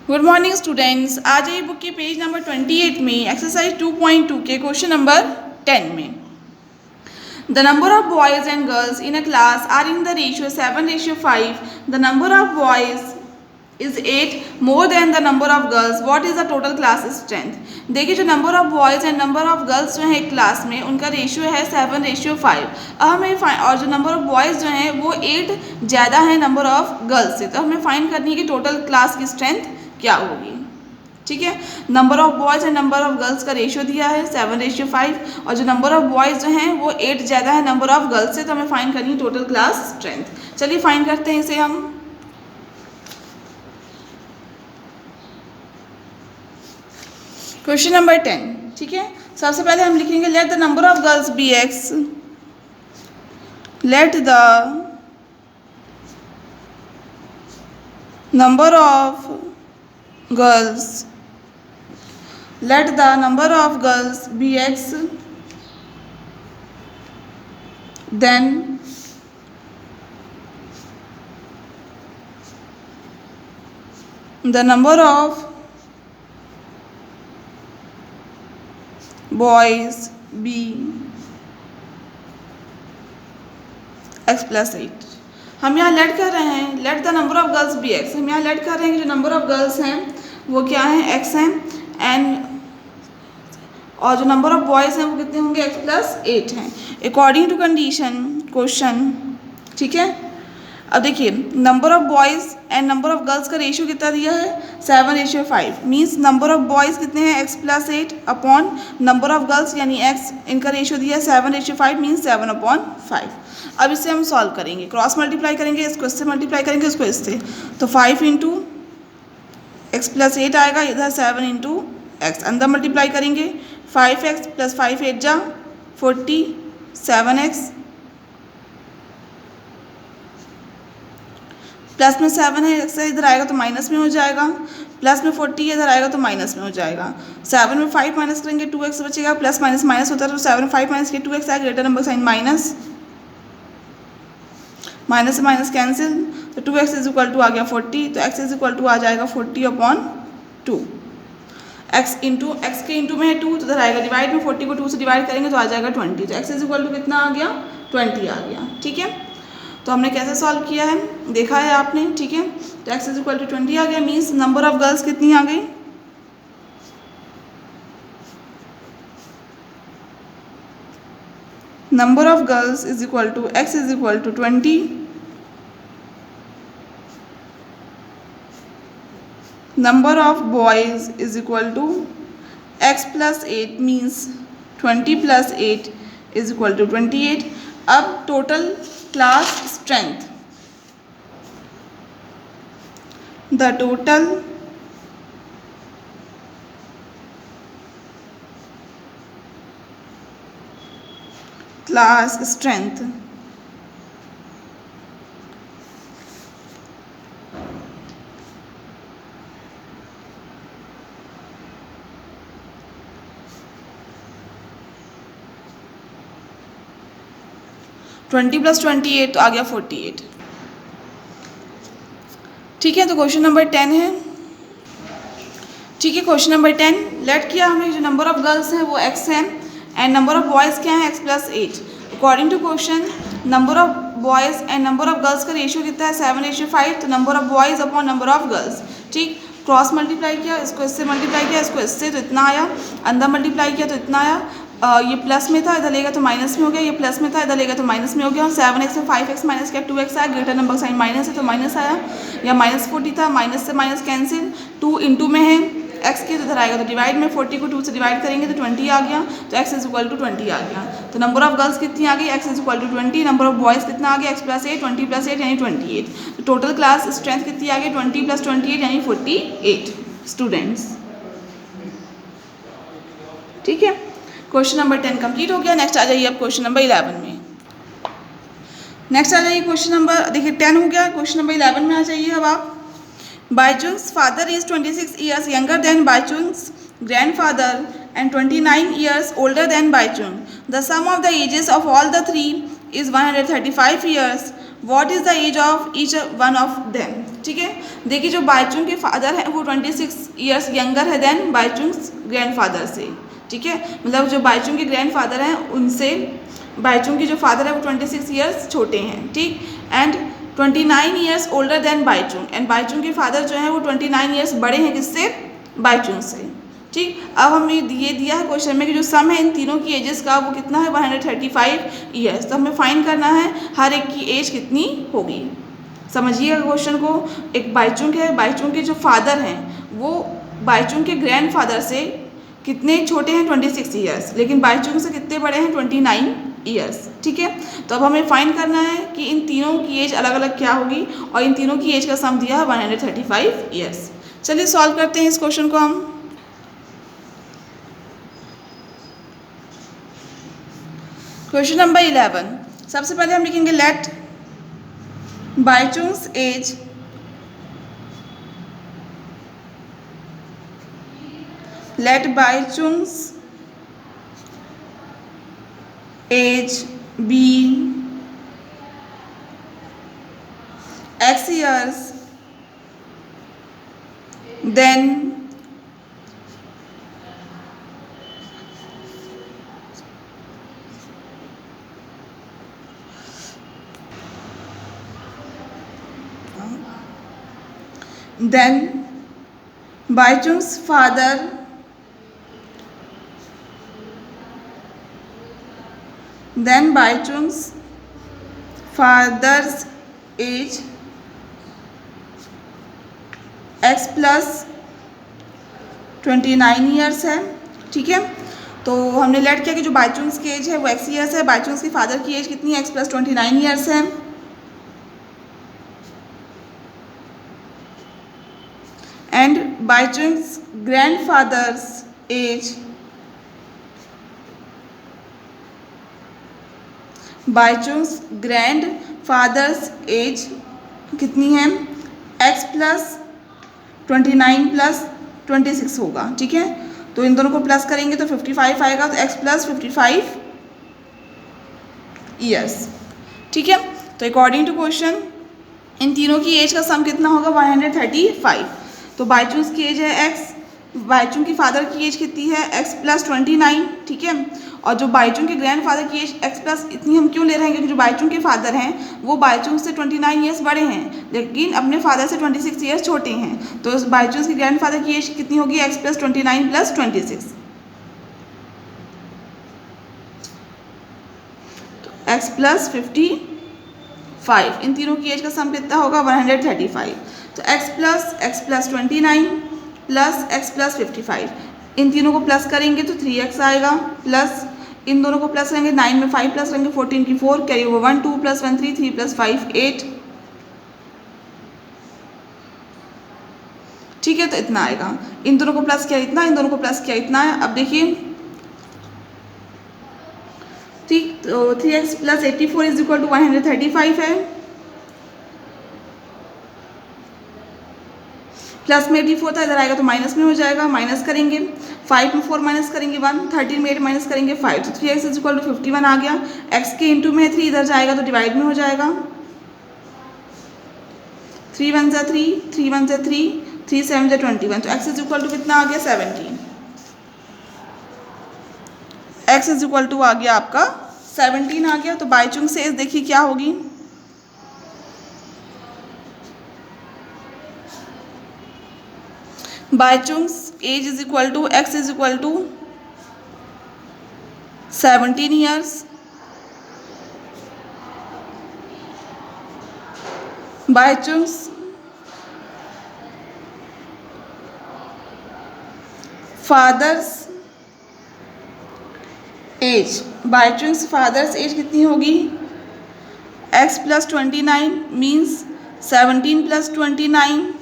Good morning students. आज ये book की पेज नंबर 28 में एक्सरसाइज 2.2 के क्वेश्चन नंबर 10 में the number of boys and girls in a class are in the ratio 7:5. The number of boys is 8 more than the number of girls. What is the total class strength. देखिए, जो number of boys and number of girls जो है एक class में उनका ratio है 7:5. अब हमें और जो नंबर ऑफ बॉयज़ जो हैं वो 8 ज़्यादा है नंबर ऑफ गर्ल्स से, तो हमें फाइंड करनी है कि टोटल क्लास की स्ट्रेंथ क्या होगी. ठीक है, number of boys and number of girls का रेशियो दिया है 7:5 और जो नंबर ऑफ बॉयज़ जो हैं वो 8 ज़्यादा है नंबर ऑफ गर्ल्स से, तो हमें फाइंड करनी है टोटल क्लास स्ट्रेंथ. चलिए फाइंड करते हैं इसे हम. Question number 10. ठीक है, सबसे पहले हम लिखेंगे let the number of girls be x. Let the number of girls, let the number of girls be x, then the number of boys be x plus 8. हम यहाँ लेट कर रहे हैं let the number of girls be x. हम यहाँ late कर रहे हैं कि जो नंबर ऑफ गर्ल्स हैं वो क्या हैं, एक्स हैं, एंड और जो नंबर ऑफ बॉयज़ हैं वो कितने होंगे, एक्स प्लस 8 हैं अकॉर्डिंग टू कंडीशन क्वेश्चन. ठीक है, अब देखिए number of boys and number of girls का रेशियो कितना दिया है 7:5. मीन्स नंबर ऑफ बॉयज़ कितने हैं, x plus 8 upon number of girls यानी एक्स, इनका रेशियो दिया है 7:5 मीन्स 7/5. अब इसे हम सॉल्व करेंगे, क्रॉस मल्टीप्लाई करेंगे, इसको इससे मल्टीप्लाई करेंगे, इसको इससे, तो 5 इंटू एक्स प्लस 8 आएगा, इधर 7 इंटू एक्स अंदर मल्टीप्लाई करेंगे. 5x प्लस 5 8 जा 40, 7x प्लस में 7 है, एक्स इधर आएगा तो माइनस में हो जाएगा, प्लस में 40 इधर आएगा तो माइनस में हो जाएगा. 7 में 5 माइनस करेंगे 2x बचेगा, प्लस माइनस माइनस होता है तो 7 5 माइनस के 2x आएगा, greater number sign minus, minus से माइनस कैंसिल, तो 2x इज इक्वल टू आ गया 40, तो x इज इक्वल टू आ जाएगा 40/2. x इंटू एक्स के इंटू में है 2 तो इधर आएगा डिवाइड में, 40 को 2 से डिवाइड करेंगे तो आ जाएगा 20, तो x इज इक्वल टू कितना आ गया 20 आ गया. ठीक है, तो हमने कैसे सॉल्व किया है देखा है आपने. ठीक है, तो x इज इक्वल टू 20 आ गया. मीन्स नंबर ऑफ गर्ल्स कितनी आ गई, number of girls is equal to x is equal to 20, number of boys is equal to x plus 8 means 20 plus 8 is equal to 28. अब total class strength, the total class strength twenty plus 28 तो आ गया 48. ठीक है, तो question number 10 है. ठीक है, question number 10 late किया हमें, जो नंबर ऑफ गर्ल्स हैं वो x हैं एंड नंबर ऑफ बॉयज़ क्या है, x plus 8. According to question number of boys and number of girls का रेशियो कितना है 7:5, तो number of boys upon number of girls. ठीक, क्रॉस मल्टीप्लाई किया, इसको इससे मल्टीप्लाई किया, इसको इससे, तो इतना आया, अंदर मल्टीप्लाई किया तो इतना आया. ये प्लस में था इधर लेगा तो माइनस में हो गया, ये प्लस में था इधर लेगा तो माइनस में हो गया. 7x में 5x माइनस किया 2x आया, ग्रेटर नंबर साइन माइनस है तो माइनस आया, या -40 था, माइनस से माइनस कैंसिल, 2 इंटू में है x के तो इधर आएगा तो डिवाइड में, 40 को 2 से डिवाइड करेंगे तो 20 आ गया, तो x इज इक्वल टू 20 आ गया. तो नंबर ऑफ गर्ल्स कितनी आ गई, x is equal to 20, number of boys कितना आ गया, x प्लस 8, 20 प्लस 8 यानी 28. तो टोटल क्लास स्ट्रेंथ कितनी आ गई 20 प्लस 28 यानी 48 स्टूडेंट्स. ठीक है, क्वेश्चन नंबर 10 कंप्लीट हो गया. नेक्स्ट आ जाइए अब क्वेश्चन नंबर 11 में. नेक्स्ट आ जाइए क्वेश्चन नंबर, देखिए 10 हो गया, क्वेश्चन नंबर 11 में आ जाइए अब आप. Baichung's father is 26 years younger than Baichung's grandfather and 29 years older than Baichung. The sum of the ages of all the three is 135 years. What is the age of each one of them. ठीक है। देखिए जो बाईचुंग के father हैं वो 26 years younger है then Baichung grandfather से, ठीक है। मतलब जो बाईचुंग के ग्रैंडफादर हैं उनसे बाईचुंग के जो फादर है वो 26 ईयर्स छोटे हैं, ठीक। And 29 years older than Bhaichung, and Bhaichung के फादर जो हैं वो 29 ईयर्स बड़े हैं किससे, बाईचुंग से, ठीक। अब हमें ये दिया है क्वेश्चन में कि जो सम है इन तीनों की एजेस का वो कितना है 135 ईयर्स। तो हमें फाइंड करना है हर एक की एज कितनी होगी। समझिएगा क्वेश्चन को। एक बाईचुंग है, बाईचुंग के जो फादर हैं वो बाईचुंग के ग्रैंडफादर से कितने छोटे हैं 26 ईयर्स, लेकिन बाईचुंग से कितने बड़े हैं 29 ईयर्स, ठीक है। तो अब हमें फाइंड करना है कि इन तीनों की एज अलग अलग क्या होगी, और इन तीनों की एज का सम दिया है 135 ईयर्स। चलिए सॉल्व करते हैं इस क्वेश्चन को हम। क्वेश्चन नंबर 11, सबसे पहले हम लिखेंगे let Baichung's age age be x years then Baichung's father's age x plus 29 years है, ठीक है। तो हमने लेट किया कि जो बाईचुंग्स की एज है वो x ईयर्स है, बाईचुंग्स की फादर की एज कितनी है x प्लस 29 ईयर्स है, एंड बाईचुंग्स ग्रैंडफादर्स एज कितनी है x प्लस 29 प्लस 26 होगा, ठीक है। तो इन दोनों को प्लस करेंगे तो 55 आएगा, तो x प्लस 55 ईयर्स, ठीक है। तो अकॉर्डिंग टू क्वेश्चन इन तीनों की एज का सम कितना होगा 135। तो बाईचुंग्स की एज है x, बाईचुंग की फादर की एज कितनी है x प्लस 29, ठीक है। और जो बाईचुंग के ग्रैंडफादर की एज x प्लस इतनी हम क्यों ले रहे हैं, क्योंकि जो बाईचुंग के फादर हैं वो बाईचुंग से 29 ईयर्स बड़े हैं लेकिन अपने फादर से 26 ईयर्स छोटे हैं। तो बाईचुंग के ग्रैंडफादर की एज कितनी होगी x प्लस 29 प्लस 26, तो x प्लस 55, इन तीनों की एज का सम कितना होगा 135। तो x plus 29 plus x plus 55, इन तीनों को प्लस करेंगे तो 3x आएगा, प्लस इन दोनों को प्लस करेंगे 9 में 5 प्लस करेंगे 14 की 4, कैरी ओवर 1 2 प्लस 1 3 3 प्लस 5 8, ठीक है। तो इतना आएगा, इन दोनों को प्लस किया इतना, इन दोनों को प्लस किया इतना है। अब देखिए ठीक, तो 3x plus 84 is equal to 135 है, प्लस में 84 था इधर आएगा तो माइनस में हो जाएगा, माइनस करेंगे 5 में 4 माइनस करेंगे 1, 13 में 8 माइनस करेंगे 5, तो 3x इज इक्वल टू 51 आ गया। x के इंटू में 3 इधर जाएगा तो डिवाइड में हो जाएगा, 3 1 जा 3, 3 1 जा 3, 3 7 जा 21, तो x इज इक्वल टू कितना आ गया 17, x इज इक्वल टू आ गया आपका 17 आ गया। तो बाईचुंग से एज देखिए क्या होगी, Baichung's age is equal to x is equal to 17 years, Baichung's father's age, Baichung's father's age कितनी होगी x प्लस 29 मीन्स 17 प्लस 29,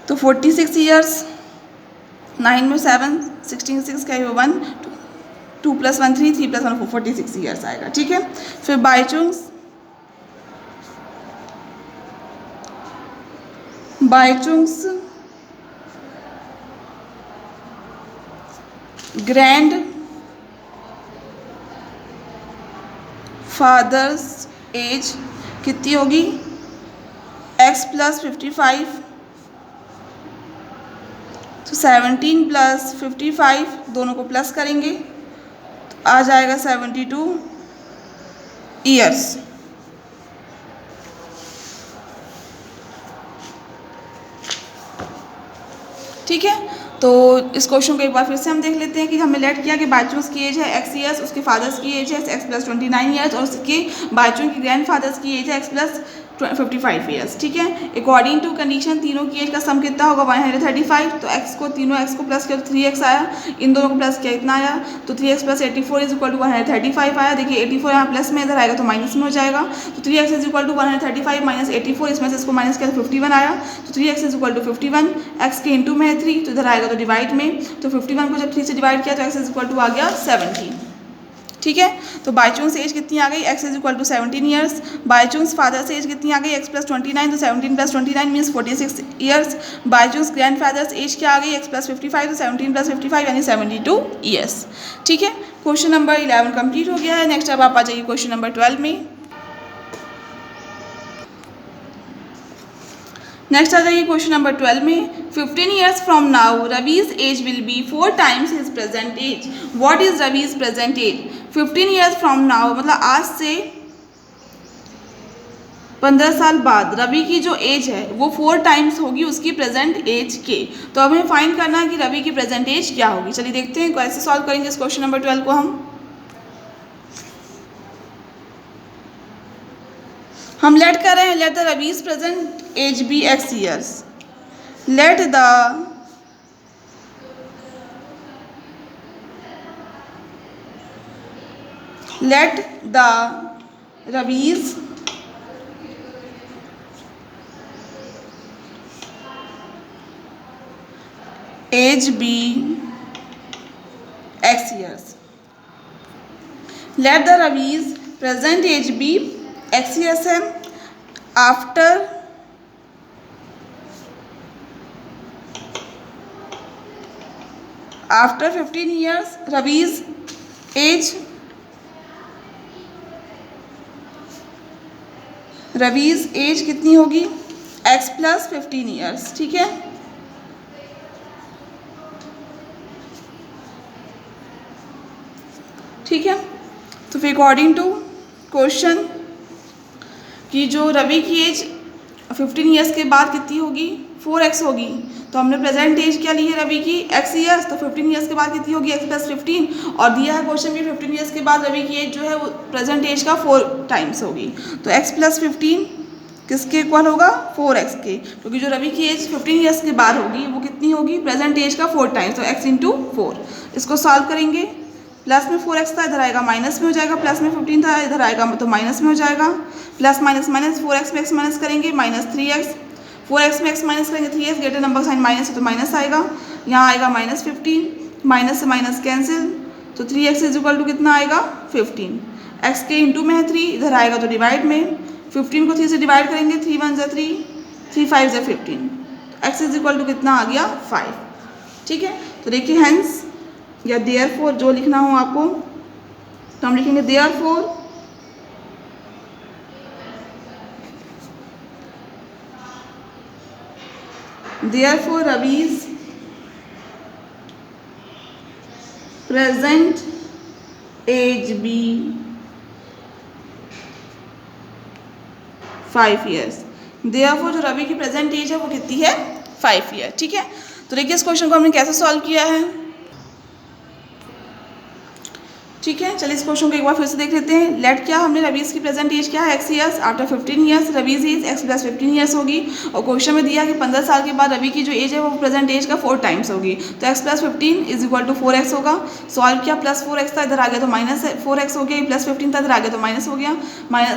तो 46 ईयर्स, 9 में 7 16 6 का 1 2 प्लस 1 3 3 प्लस 1 4 46 ईयर्स आएगा, ठीक है। फिर बाईचुंग्स ग्रैंड फादर्स एज कितनी होगी, x + 55, तो 17 + 55 दोनों को प्लस करेंगे तो आ जाएगा 72 ईयर्स। ठीक है, तो इस क्वेश्चन को एक बार फिर से हम देख लेते हैं कि हमने लेट किया कि बायचूंस की एज है x ईयर्स, उसके फादर्स की एज है x + 29 ईयर्स और उसके बायचूंस की ग्रैंड फादर्स की एज है x + 55 ईयर्स। ठीक है, अकॉर्डिंग टू कंडीशन तीनों की एज का सम कितना होगा 135, तो तीनों x को प्लस किया तो 3x आया, इन दोनों को प्लस किया इतना आया, तो 3x + 84 = 135 आया। देखिए 84 यहाँ प्लस में, इधर आएगा तो माइनस में हो जाएगा, तो 3x = 135 - 84, इसमें से इसको माइनस किया तो 51 आया, तो 3x = 51, x के इंटू में है 3 तो इधर आएगा तो डिवाइड में, तो 51 को जब 3 से डिवाइड किया तो x = आ गया 17। ठीक है, तो बायचूंस एज कितनी आ गई, x = 17 ईयर्स। बायचूंस फादर्स एज कितनी आ गई, x + 29, तो 17 + 29 means 46 years. Baichung's grandfather's age क्या आ गई, x + 55, तो 17 + 55 यानी 72 ईयर्स। ठीक है, क्वेश्चन नंबर 11 कंप्लीट हो गया है। नेक्स्ट अब आप आ जाइए क्वेश्चन नंबर 12 में। नेक्स्ट आ जाइए क्वेश्चन नंबर 12 में। 15 years from now, Ravi's age will be 4 times his present age. What is Ravi's present age? 15 years from now मतलब आज से 15 साल बाद रवि की जो एज है वो 4 टाइम्स होगी उसकी प्रेजेंट एज के। तो अब हमें फाइंड करना है कि रवि की प्रेजेंट एज क्या होगी। चलिए देखते हैं कैसे सॉल्व करेंगे इस क्वेश्चन नंबर 12 को। हम लेट कर रहे हैं, let the Ravi's present age be x years. Let the Ravi's age be x years. Let the Ravi's present age be x years है। After after 15 years Ravi's age कितनी होगी, x + 15 ईयर्स। ठीक है, ठीक है, तो फिर अकॉर्डिंग टू क्वेश्चन कि जो रवि की एज 15 ईयर्स के बाद कितनी होगी, 4x होगी। तो हमने प्रेजेंट एज क्या ली है रवि की x ईयर्स, तो 15 ईयर्स के बाद कितनी होगी x + 15, और दिया है क्वेश्चन में 15 ईयर्स के बाद रवि की एज जो है वो प्रेजेंट एज का 4 टाइम्स होगी। तो x + 15 किसके इक्वल होगा, 4x के, क्योंकि जो रवि की एज 15 ईयर्स के बाद होगी वो कितनी होगी, प्रेजेंट एज का 4 टाइम्स, तो x × 4। इसको सॉल्व करेंगे, प्लस में 4x था इधर आएगा माइनस में हो जाएगा, प्लस में 15 था इधर आएगा तो माइनस में हो जाएगा, प्लस माइनस माइनस 4x में x माइनस करेंगे -3x, 4x में x माइनस करेंगे 3x, greater number sign minus है तो माइनस आएगा, यहाँ आएगा -15, माइनस से माइनस कैंसिल, तो 3x = कितना आएगा 15, x के इंटू में है 3 इधर आएगा तो डिवाइड में, 15 को 3 से डिवाइड करेंगे 3 × 1 = 3, 3 × 5 = 15, तो x = कितना आ गया 5। ठीक है, तो देखिए हेंस या देयरफॉर जो लिखना हो आपको तो हम लिखेंगे therefore Ravi's present age be 5 years. Therefore जो रवि की प्रेजेंट एज है वो कितनी है 5 ईयर। ठीक है, तो देखिए इस क्वेश्चन को हमने कैसे सॉल्व किया है। ठीक है, चलिए इस क्वेश्चन को एक बार फिर से देख लेते हैं। लेट क्या हमने रवीज की प्रेजेंट एज क्या है x years, after 15 years Ravi's age x + 15 years होगी, और क्वेश्चन में दिया कि 15 साल के बाद रवि की जो एज है वो प्रेजेंट एज का 4 टाइम्स होगी, तो x + 15 = 4x होगा। सॉल्व किया, प्लस 4x था इधर आ गया तो माइनस 4x हो गया, प्लस 15 था इधर आ गया तो माइनस हो गया,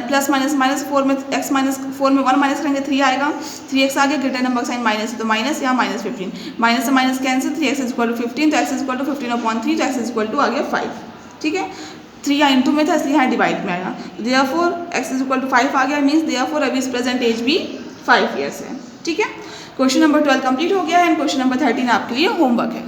प्लस माइनस माइनस 4 में x -4 में 1 माइनस करेंगे 3 आएगा, 3x आ गया, ग्रेटर नंबर साइन माइनस है तो माइनस, यहाँ -15, माइनस से माइनस कैंसिल, 3x = 15, तो x = 15/3, तो x = आ गया 5। ठीक है, 3 यहाँ इंटू में था इसलिए यहाँ डिवाइड में आया, देयरफॉर x = 5 आ गया, means therefore Ravi's present age भी 5 ईयर्स है। ठीक है, क्वेश्चन नंबर 12 कंप्लीट हो गया है एंड क्वेश्चन नंबर 13 आपके लिए होमवर्क है।